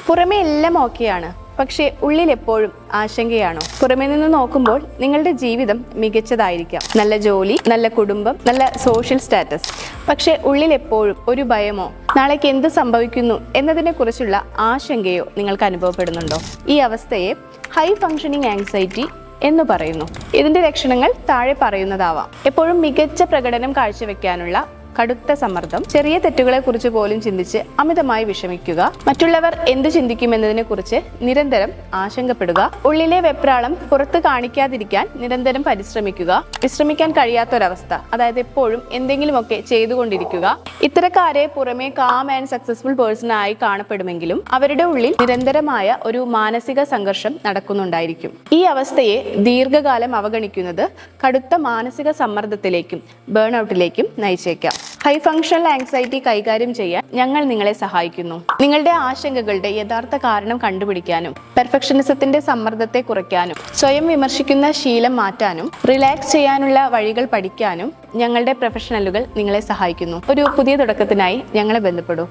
പുറമേ എല്ലാം ഓക്കെയാണ്, പക്ഷേ ഉള്ളിൽ എപ്പോഴും ആശങ്കയാണോ? പുറമേ നിന്ന് നോക്കുമ്പോൾ നിങ്ങളുടെ ജീവിതം മികച്ചതായിരിക്കാം, നല്ല ജോലി, നല്ല കുടുംബം, നല്ല സോഷ്യൽ സ്റ്റാറ്റസ്. പക്ഷേ ഉള്ളിൽ എപ്പോഴും ഒരു ഭയമോ നാളേക്ക് എന്ത് സംഭവിക്കുന്നു എന്നതിനെ കുറിച്ചുള്ള ആശങ്കയോ നിങ്ങൾക്ക് അനുഭവപ്പെടുന്നുണ്ടോ? ഈ അവസ്ഥയെ ഹൈ ഫങ്ഷനിങ് ആങ്സൈറ്റി എന്ന് പറയുന്നു. ഇതിന്റെ ലക്ഷണങ്ങൾ താഴെ പറയുന്നതാവാം: എപ്പോഴും മികച്ച പ്രകടനം കാഴ്ചവെക്കാനുള്ള കടുത്ത സമ്മർദ്ദം, ചെറിയ തെറ്റുകളെ കുറിച്ച് പോലും ചിന്തിച്ച് അമിതമായി വിഷമിക്കുക, മറ്റുള്ളവർ എന്ത് ചിന്തിക്കുമെന്നതിനെ കുറിച്ച് നിരന്തരം ആശങ്കപ്പെടുക, ഉള്ളിലെ വെപ്രാളം പുറത്ത് കാണിക്കാതിരിക്കാൻ നിരന്തരം പരിശ്രമിക്കുക, വിശ്രമിക്കാൻ കഴിയാത്തൊരവസ്ഥ, അതായത് എപ്പോഴും എന്തെങ്കിലുമൊക്കെ ചെയ്തുകൊണ്ടിരിക്കുക. ഇത്തരക്കാരെ പുറമേ കാം ആൻഡ് സക്സസ്ഫുൾ പേഴ്സൺ ആയി കാണപ്പെടുമെങ്കിലും അവരുടെ ഉള്ളിൽ നിരന്തരമായ ഒരു മാനസിക സംഘർഷം നടക്കുന്നുണ്ടായിരിക്കും. ഈ അവസ്ഥയെ ദീർഘകാലം അവഗണിക്കുന്നത് കടുത്ത മാനസിക സമ്മർദ്ദത്തിലേക്കും ബേൺ ഔട്ടിലേക്കും നയിച്ചേക്കാം. ഹൈ ഫങ്ഷണൽ ആങ്സൈറ്റി കൈകാര്യം ചെയ്യാൻ ഞങ്ങൾ നിങ്ങളെ സഹായിക്കുന്നു. നിങ്ങളുടെ ആശങ്കകളുടെ യഥാർത്ഥ കാരണം കണ്ടുപിടിക്കാനും പെർഫെക്ഷനിസത്തിന്റെ സമ്മർദ്ദത്തെ കുറയ്ക്കാനും സ്വയം വിമർശിക്കുന്ന ശീലം മാറ്റാനും റിലാക്സ് ചെയ്യാനുള്ള വഴികൾ പഠിക്കാനും ഞങ്ങളുടെ പ്രൊഫഷണലുകൾ നിങ്ങളെ സഹായിക്കുന്നു. ഒരു പുതിയ തുടക്കത്തിനായി ഞങ്ങളെ ബന്ധപ്പെടൂ.